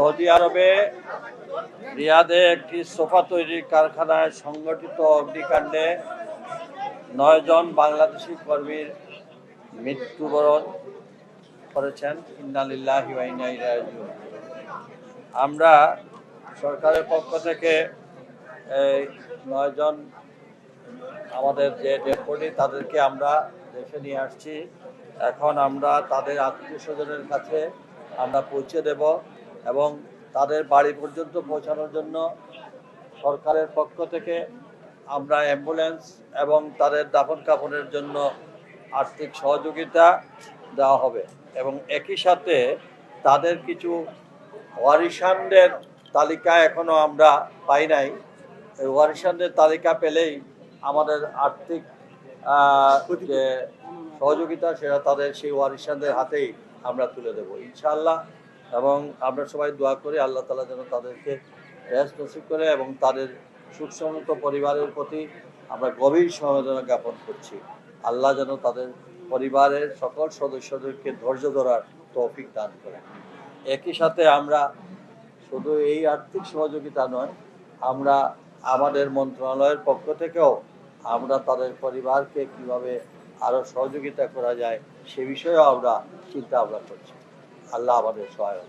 Saudi আরবে রিয়াদে একটি sofa তৈরির কারখানায় সংঘটিত অগ্নিকাণ্ডে 9 জন বাংলাদেশি কর্মীর মৃত্যুবরণ করেছেন। ইন্না লিল্লাহি ওয়া ইন্না ইলাইহি রাজিউন। আমরা সরকারের পক্ষ থেকে এই 9 জন আমাদের যে ডেড বডি তাদেরকে আমরা দেশে নিয়ে আসছি। এখন আমরা তাদের আত্মীয় স্বজনের কাছে আমরা পৌঁছে দেব এবং তাদের বাড়ি পর্যন্ত পৌঁছানোর জন্য সরকারের পক্ষ থেকে আমরা অ্যাম্বুলেন্স এবং তাদের দাফন কাফনের জন্য আর্থিক সহযোগিতা দেওয়া হবে এবং একই সাথে তাদের কিছু ওয়ারিশানদের তালিকা এখনো আমরা পাই নাই। এই ওয়ারিশানদের তালিকা পেলেই আমাদের আর্থিক যে সহযোগিতা সেটা তাদের সেই ওয়ারিশানদের হাতেই আমরা তুলে দেব ইনশাআল্লাহ। এবং আমরা সবাই দোয়া করি আল্লাহ তাআলা যেন তাদেরকে রেস্ট নসিব করে এবং তাদের সুখসমৃদ্ধ পরিবারের প্রতি আমরা গভীর সমবেদনা জ্ঞাপন করছি। আল্লাহ যেন তাদের পরিবারের সকল সদস্যদেরকে ধৈর্য ধরার তৌফিক দান করেন। একই সাথে আমরা শুধু এই আর্থিক সহযোগিতা নয়, আমরা আমাদের মন্ত্রণালয়ের পক্ষ থেকেও আমরা তাদের পরিবারকে কিভাবে আরও সহযোগিতা করা যায় সে বিষয়েও আমরা চিন্তা ভাবনা করছি। আল্লাহ আমাদের সহায়ক।